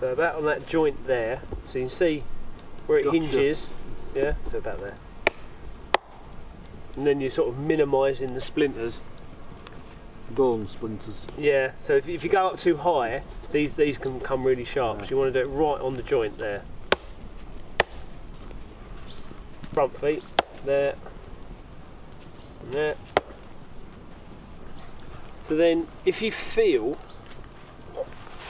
So about on that joint there, so you can see where it hinges, yeah, so about there. And then you're sort of minimising the splinters. Bone splinters. Yeah, so if you go up too high, these can come really sharp, so you want to do it right on the joint there. Front feet, there, and there. So then, if you feel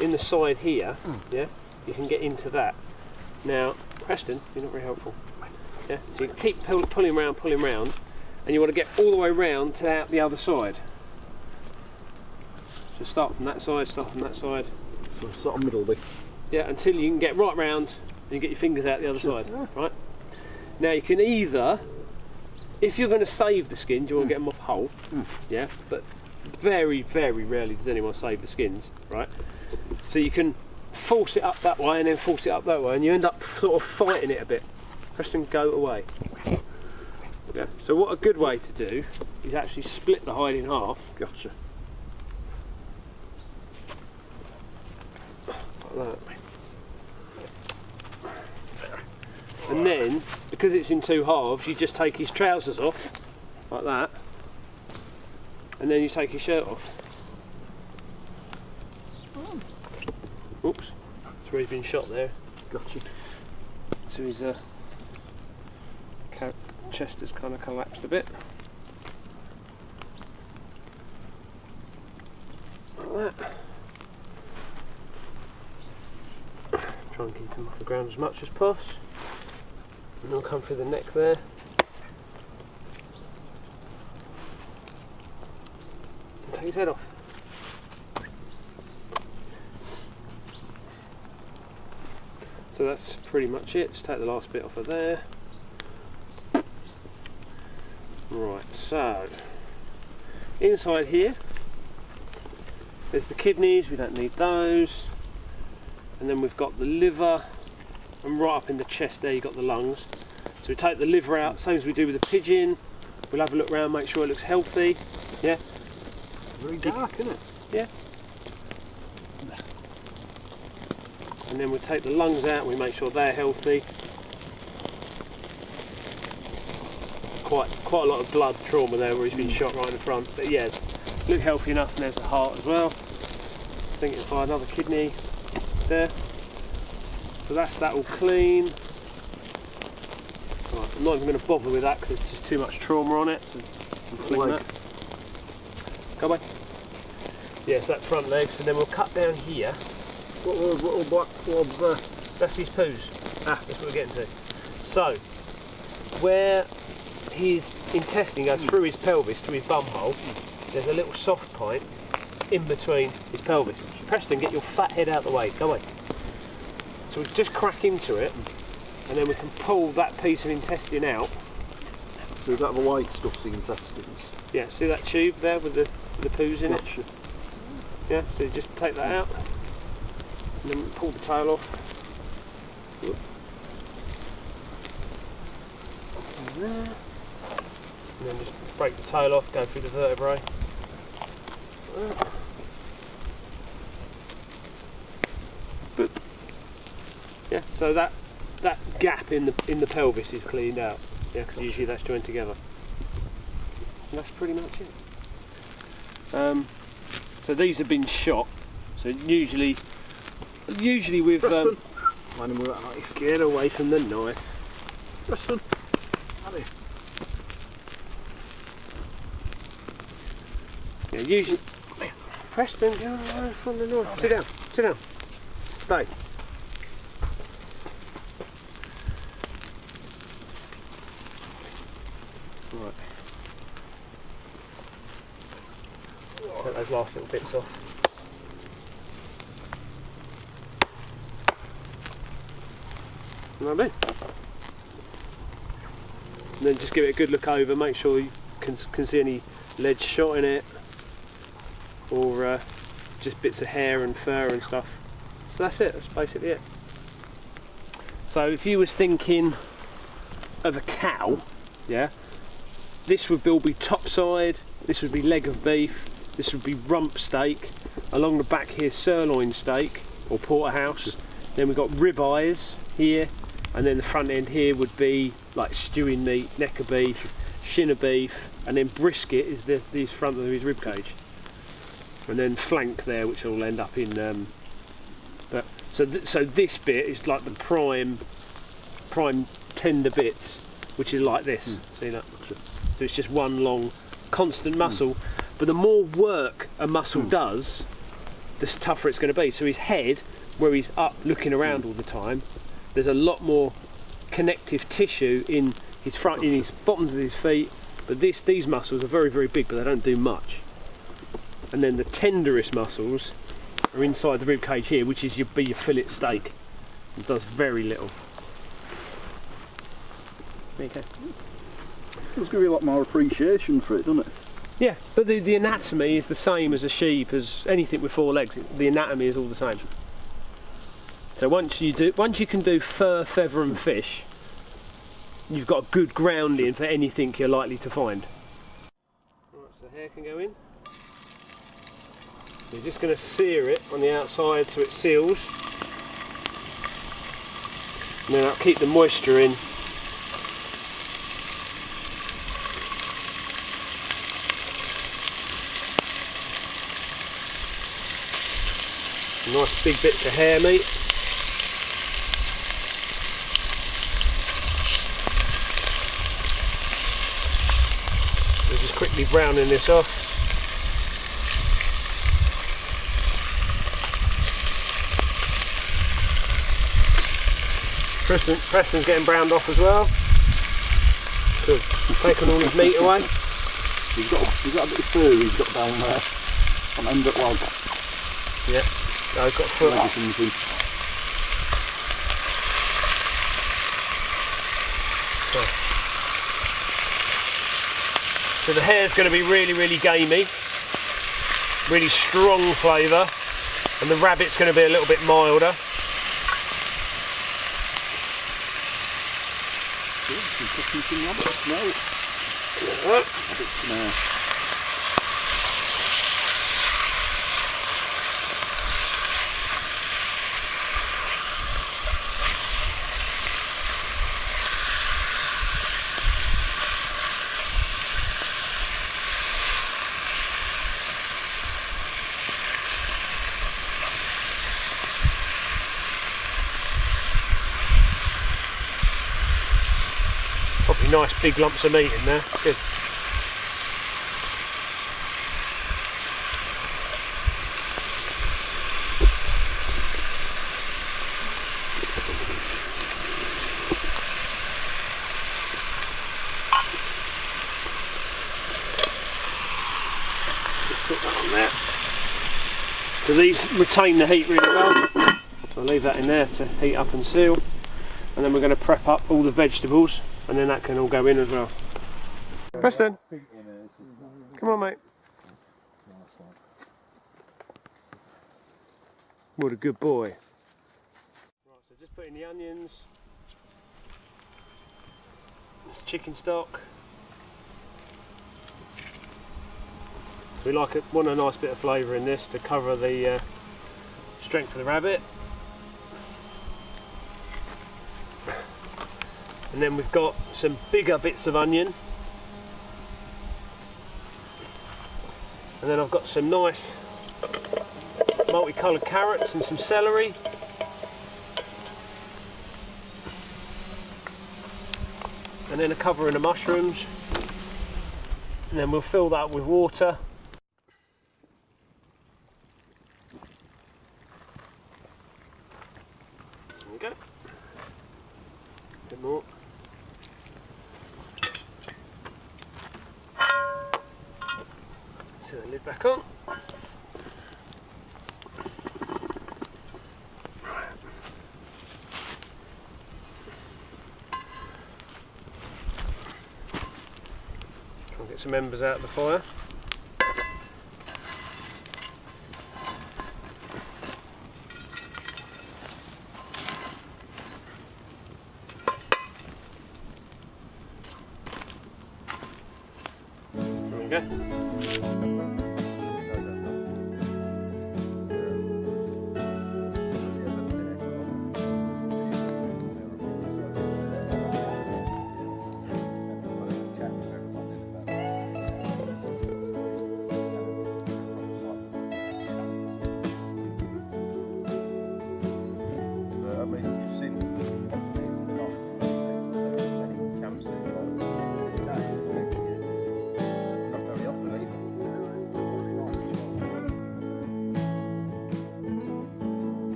in the side here, yeah, you can get into that. Now, Preston, you're not very helpful. Yeah, so you keep pulling around, and you want to get all the way round to out the other side. So start from that side, start from that side. So sort of middle bit. Yeah, until you can get right round and you get your fingers out the other side. Right. Now you can either, if you're going to save the skins, you want to get them off whole. Yeah, but very, very rarely does anyone save the skins, right? So you can force it up that way and then force it up that way, and you end up sort of fighting it a bit. Preston, go away. Yeah. So what a good way to do is actually split the hide in half. Gotcha. Like that. And then, because it's in two halves, you just take his trousers off, like that, and then you take his shirt off. Oops, that's where he's been shot there. Gotcha. So his chest has kind of collapsed a bit. Like that. Try and keep him off the ground as much as possible. And then we'll come through the neck there. And take his head off. So that's pretty much it. Just take the last bit off of there. Right, so inside here there's the kidneys, we don't need those. And then we've got the liver, and right up in the chest there you've got the lungs. So we take the liver out, same as we do with the pigeon. We'll have a look around, make sure it looks healthy. Yeah. Very dark, isn't it? Yeah. And then we take the lungs out and we make sure they're healthy. Quite a lot of blood trauma there where he's been shot right in the front. But yeah, look healthy enough, and there's the heart as well. I think it's by another kidney there. So that's that all clean. Right, I'm not even going to bother with that because there's just too much trauma on it. So fling that. Go away. Yeah, so that front legs, and then we'll cut down here. What are those little black blobs there? That's his poos. That's what we're getting to. So, where his intestine goes through his pelvis to his bum hole, there's a little soft point in between his pelvis. Preston, get your fat head out of the way. Go away. So we just crack into it, and then we can pull that piece of intestine out. So is that the white stuff's the intestines? Yeah, see that tube there with the poos in it? Yeah, so you just take that out, and then pull the tail off. And there. And then just break the tail off, go through the vertebrae. Yeah, so that gap in the pelvis is cleaned out. Yeah, because usually that's joined together. And that's pretty much it. So these have been shot. So usually with Preston, mind him with that knife. Get away from the knife. Preston, Harry. Yeah, usually. Preston, get away from the knife. Sit down. Sit down. Stay. Right. Take those last little bits off. Lovely. And then just give it a good look over, make sure you can see any lead shot in it, or just bits of hair and fur and stuff. So that's it, that's basically it. So if you was thinking of a cow, yeah, this would all be top side, this would be leg of beef, this would be rump steak. Along the back here, sirloin steak or porterhouse. Then we've got ribeyes here, and then the front end here would be like stewing meat, neck of beef, shin of beef, and then brisket is the front of his rib cage, and then flank there, which will end up in. So this bit is like the prime tender bits, which is like this. See that? So it's just one long constant muscle. But the more work a muscle does, the tougher it's going to be. So his head, where he's up looking around all the time, there's a lot more connective tissue in his front, in his bottoms of his feet. But these muscles are very, very big, but they don't do much. And then the tenderest muscles are inside the rib cage here, which is your fillet steak. It does very little. There you go. It's give you a lot more appreciation for it, doesn't it? Yeah, but the anatomy is the same as a sheep, as anything with 4 legs. The anatomy is all the same. So once you can do fur, feather and fish, you've got a good grounding for anything you're likely to find. Right, so the hair can go in. You're just going to sear it on the outside so it seals, and then that'll keep the moisture in. Nice big bits of hair meat. We're just quickly browning this off. Preston's getting browned off as well. Good. Taking all his meat away. He's got a bit of fur he's got down there on the end of the log. Yeah. No, he's got fur. So the hair's going to be really, really gamey, really strong flavour, and the rabbit's going to be a little bit milder. Rabbit smell. Rabbit smell. Probably nice big lumps of meat in there. Good. Just put that on there. So these retain the heat really well. So I'll leave that in there to heat up and seal. And then we're going to prep up all the vegetables, and then that can all go in as well. Preston, come on mate. What a good boy. Right, so just put in the onions, this chicken stock. So we want a nice bit of flavour in this to cover the strength of the rabbit. And then we've got some bigger bits of onion. And then I've got some nice multicoloured carrots and some celery. And then a covering of mushrooms. And then we'll fill that with water. There we go. A bit more. Set the lid back on. Try and get some embers out of the fire. There we go.